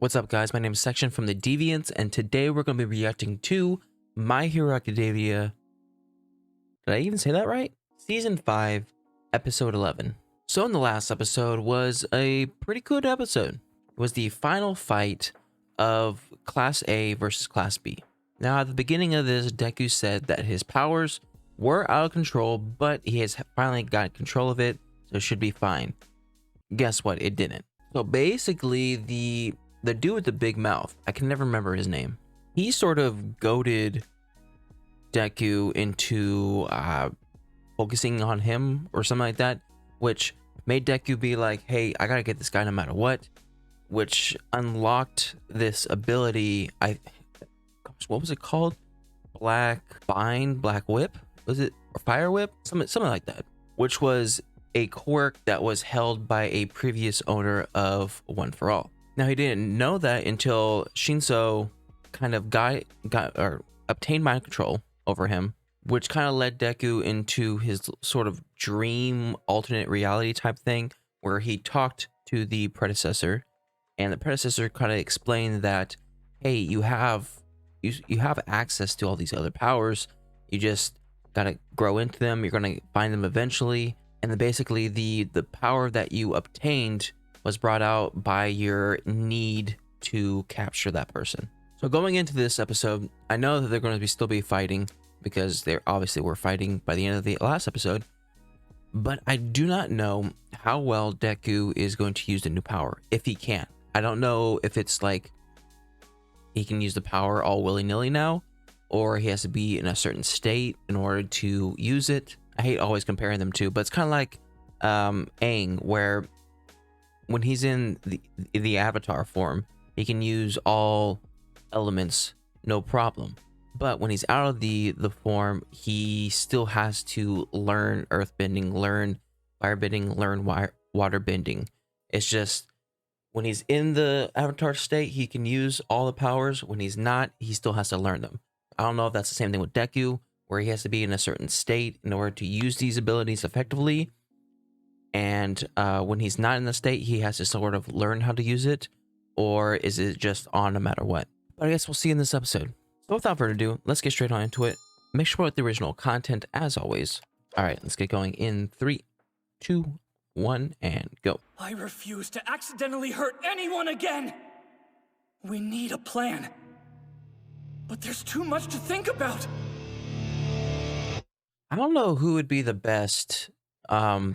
What's up, guys? My name is Section from the Deviants, and today we're going to be reacting to My Hero Academia. Did I even say that right? Season 5, Episode 11. So in the last episode was a pretty good episode. It was the final fight of Class A versus Class B. Now, at the beginning of this, Deku said that his powers were out of control, but he has finally got control of it, so it should be fine. Guess what? It didn't. So basically, the dude with the big mouth, I can never remember his name. He sort of goaded Deku into focusing on him or something like that, which made Deku be like, hey, I gotta get this guy no matter what, which unlocked this ability. What was it called? Black Whip? Was it? Or Fire Whip? Something like that, which was a quirk that was held by a previous owner of One for All. Now, he didn't know that until Shinso kind of obtained mind control over him, which kind of led Deku into his sort of dream alternate reality type thing, where he talked to the predecessor, and the predecessor kind of explained that, hey, you have access to all these other powers. You just gotta grow into them. You're gonna find them eventually. And then basically the power that you obtained was brought out by your need to capture that person. So going into this episode, I know that they're going to still be fighting, because they obviously were fighting by the end of the last episode, but I do not know how well Deku is going to use the new power, if he can. I don't know if it's like he can use the power all willy-nilly now, or he has to be in a certain state in order to use it. I hate always comparing them to, but it's kind of like Aang, where when he's in the avatar form, he can use all elements, no problem. But when he's out of the form, he still has to learn earthbending, learn firebending, learn waterbending. It's just when he's in the avatar state, he can use all the powers. When he's not, he still has to learn them. I don't know if that's the same thing with Deku, where he has to be in a certain state in order to use these abilities effectively. And when he's not in the state, he has to sort of learn how to use it, or is it just on no matter what? But I guess we'll see in this episode. So without further ado, let's get straight on into it. Make sure with the original content as always. All right, let's get going in 3, 2, 1, and go. I refuse to accidentally hurt anyone again. We need a plan, but there's too much to think about. I don't know who would be the best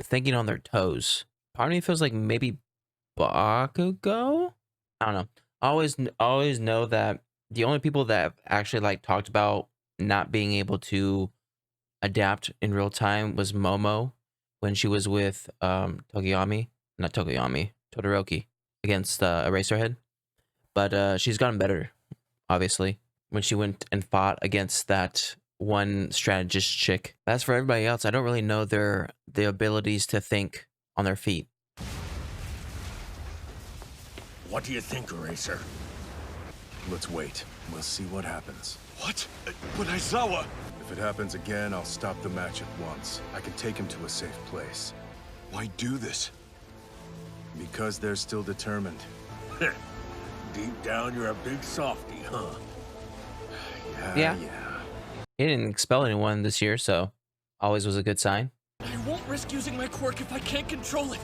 thinking on their toes. Part of me feels like maybe Bakugo? I don't know. I always know that the only people that have actually like talked about not being able to adapt in real time was Momo when she was with Todoroki against Eraserhead. But she's gotten better, obviously, when she went and fought against that one strategist chick. As for everybody else, I don't really know the abilities to think on their feet. What do you think, Eraser? Let's wait. We'll see what happens. What? But Aizawa! If it happens again, I'll stop the match at once. I can take him to a safe place. Why do this? Because they're still determined. Deep down, you're a big softie, huh? Yeah. He didn't expel anyone this year, so always was a good sign. I won't risk using my quirk if I can't control it.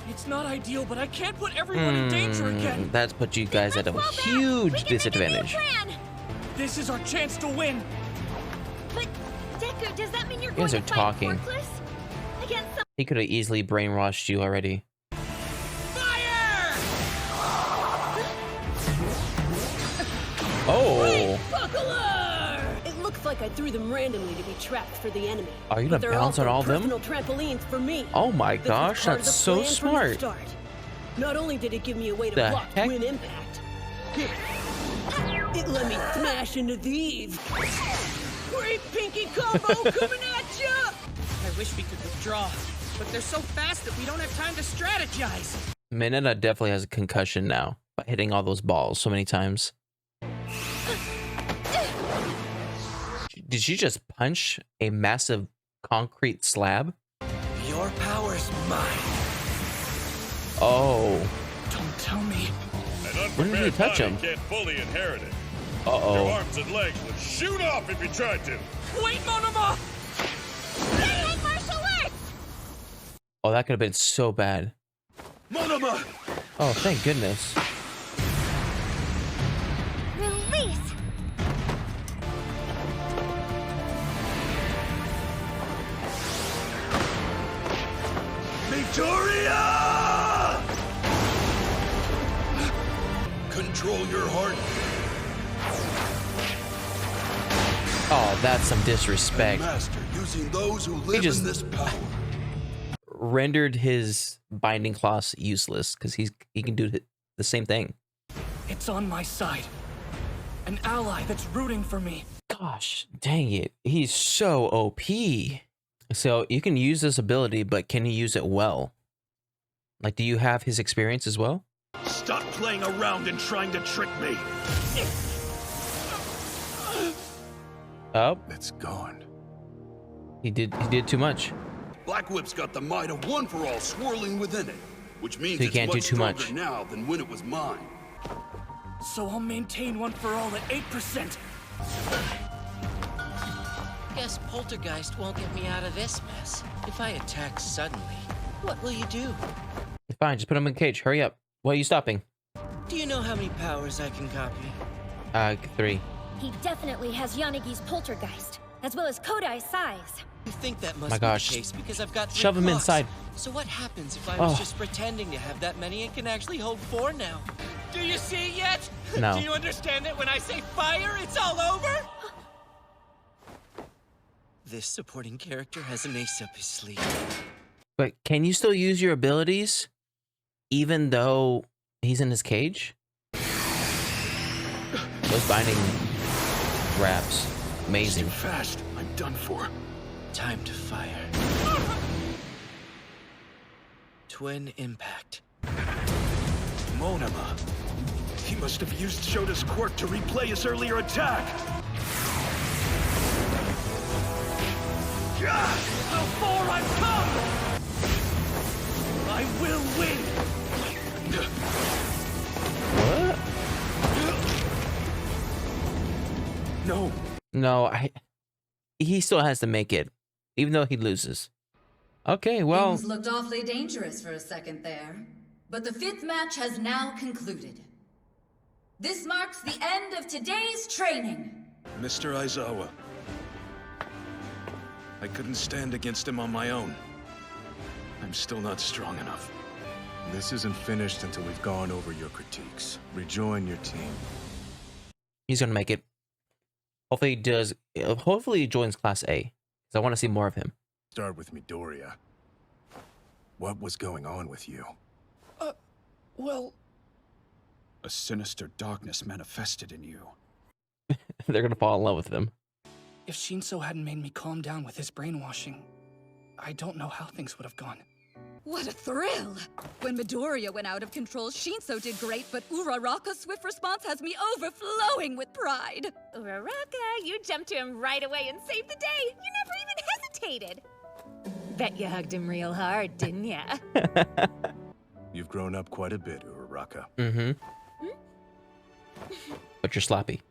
It's not ideal, but I can't put everyone in danger again. That's put you guys at a huge disadvantage. This is our chance to win. But Deku, does that mean you're You going guys are to fight talking. quirkless against some... He could have easily brainwashed you already. Fire! Oh! Buckler! It looks like I threw them randomly to be trapped for the enemy. Are you gonna bounce on all of them? Personal trampolines for me. Oh my This was gosh, part of that's the so plan from the smart. start. Not only did it give me a way to The block heck? twin impact, it let me smash into these. Great pinky combo coming at ya! I wish we could withdraw, but they're so fast that we don't have time to strategize. Mineta definitely has a concussion now by hitting all those balls so many times. Did she just punch a massive concrete slab? Your power's mine. Oh. Don't tell me. When did he prepared touch body him? can't fully inherit it. Your Uh-oh. arms and legs would shoot off if you tried to. Wait, Monoma! They like martial arts! Oh, that could have been so bad. Monoma! Oh, thank goodness. Release! Midoriya! Control your heart. Oh, that's some disrespect. Master using those who live just- in this power. Rendered his binding claws useless because he can do the same thing. It's on my side. An ally that's rooting for me. Gosh, dang it. He's so OP. So you can use this ability, but can you use it well? Like, do you have his experience as well? Stop playing around and trying to trick me. Oh, It's gone. he did too much. Black Whip's got the might of One For All swirling within it, which means So you it's can't do much too stronger much. now than when it was mine. So I'll maintain One For All at 8%. Guess Poltergeist won't get me out of this mess. If I attack suddenly, what will you do? Fine, just put him in a cage. Hurry up. Why are you stopping? Do you know how many powers I can copy? 3. He definitely has Yanagi's poltergeist, as well as Kodai's size. You think that must My be gosh. the case because I've got 3 Shove him claws. inside. So what happens if I was Oh. just pretending to have that many and can actually hold 4 now? Do you see yet? No. Do you understand that when I say fire, it's all over? This supporting character has an ace up his sleeve. But can you still use your abilities even though he's in his cage? Those binding wraps. Amazing. Too fast. I'm done for. Time to fire. Twin impact. Monoma. He must have used Shota's quirk to replay his earlier attack. How far I've come! I will win! What? No. No, he still has to make it, even though he loses. Okay, well, Things looked awfully dangerous for a second there. But the 5th match has now concluded. This marks the end of today's training. Mr. Aizawa. I couldn't stand against him on my own. I'm still not strong enough. This isn't finished until we've gone over your critiques. Rejoin your team. he's gonna make it. Hopefully he does. Hopefully he joins Class A, because I want to see more of him. Start with Midoriya. What was going on with you? Well, A sinister darkness manifested in you. They're gonna fall in love with him. if Shinso hadn't made me calm down with his brainwashing, I don't know how things would have gone. What a thrill! When Midoriya went out of control, Shinso did great, but Uraraka's swift response has me overflowing with pride. Uraraka, you jumped to him right away and saved the day. You never even hesitated. Bet you hugged him real hard, didn't ya? You've grown up quite a bit, Uraraka. Mm-hmm. But you're sloppy.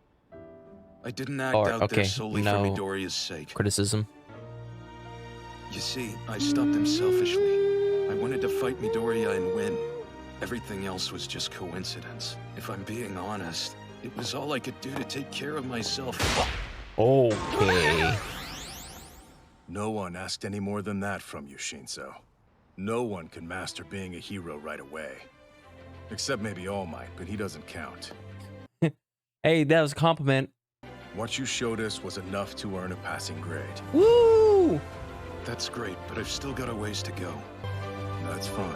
I didn't act Or, out okay, there solely no. for Midoriya's sake. Criticism. You see, I stopped him selfishly. I wanted to fight Midoriya and win. Everything else was just coincidence. If I'm being honest, it was all I could do to take care of myself. Okay. No one asked any more than that from you, Shinso. No one can master being a hero right away. Except maybe All Might, but he doesn't count. Hey, that was a compliment. What you showed us was enough to earn a passing grade. Woo! That's great, but I've still got a ways to go. That's fine.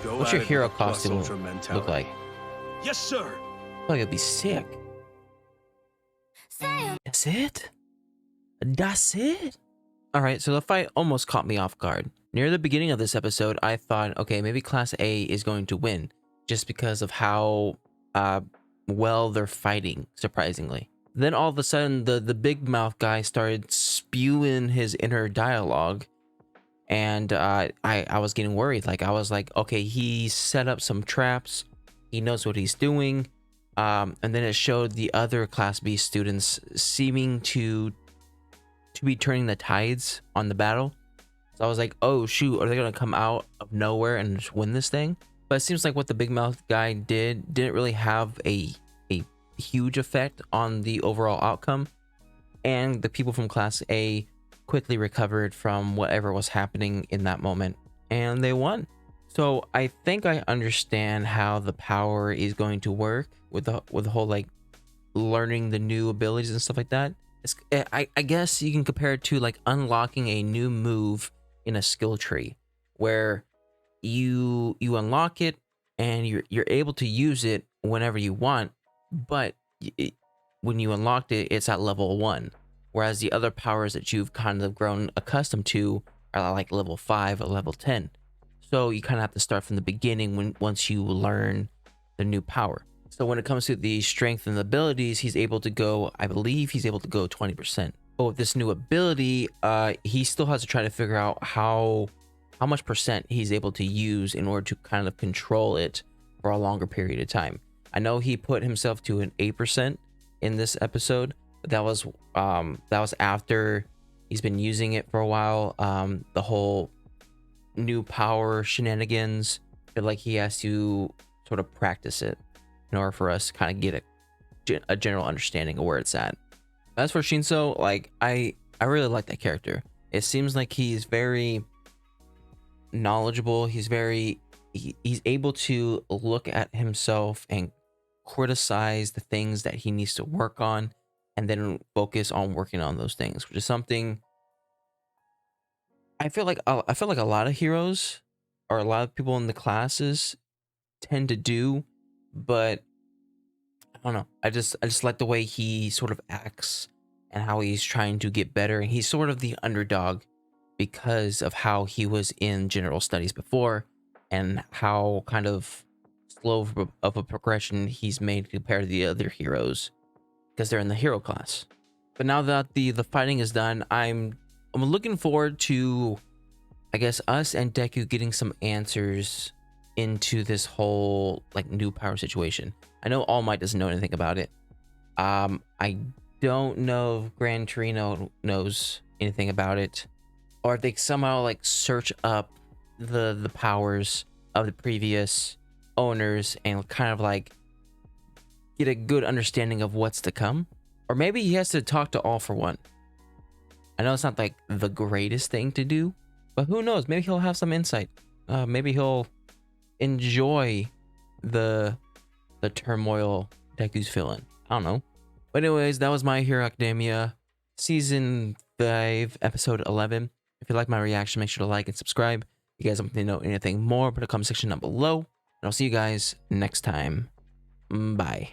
Go What's at your it hero with a plus costume ultra look mentality. like? Yes, sir! I feel like it'd be sick. That's it? That's it? Alright, so the fight almost caught me off guard. Near the beginning of this episode, I thought, okay, maybe Class A is going to win, just because of how well they're fighting, surprisingly. Then all of a sudden, the big mouth guy started spewing his inner dialogue, And I was getting worried. Like, I was like, okay, he set up some traps. He knows what he's doing. And then it showed the other Class B students seeming to be turning the tides on the battle. So I was like, oh shoot, are they gonna come out of nowhere and just win this thing? But it seems like what the big mouth guy didn't really have a huge effect on the overall outcome. And the people from Class A quickly recovered from whatever was happening in that moment, and they won. So I think I understand how the power is going to work with the whole like learning the new abilities and stuff like that. I guess you can compare it to like unlocking a new move in a skill tree, where you unlock it and you're able to use it whenever you want, but when you unlocked it, it's at level 1, whereas the other powers that you've kind of grown accustomed to are like level 5 or level 10. So you kind of have to start from the beginning once you learn the new power. So when it comes to the strength and the abilities, he's able to go, I believe he's able to go 20%. But with this new ability, he still has to try to figure out how much percent he's able to use in order to kind of control it for a longer period of time. I know he put himself to an 8% in this episode, but that was after he's been using it for a while. The whole new power shenanigans, I feel like he has to sort of practice it in order for us to kind of get a general understanding of where it's at. As for Shinso, like I really like that character. It seems like he's very knowledgeable. He's able to look at himself and criticize the things that he needs to work on, and then focus on working on those things, which is something I feel like a lot of heroes or a lot of people in the classes tend to do. But I don't know, I just like the way he sort of acts and how he's trying to get better. And he's sort of the underdog because of how he was in general studies before, and how kind of slow of a progression he's made compared to the other heroes because they're in the hero class. But now that the fighting is done, I'm looking forward to, I guess, us and Deku getting some answers into this whole like new power situation. I know All Might doesn't know anything about it. I don't know if Gran Torino knows anything about it, or if they somehow like search up the powers of the previous owners and kind of like get a good understanding of what's to come. Or maybe he has to talk to All For One. I know it's not like the greatest thing to do, but who knows? Maybe he'll have some insight. Maybe he'll enjoy the turmoil Deku's feeling. I don't know. But anyways, that was My Hero Academia Season 5, Episode 11. If you like my reaction, make sure to like and subscribe. If you guys want to know anything more, put a comment section down below. And I'll see you guys next time. Bye.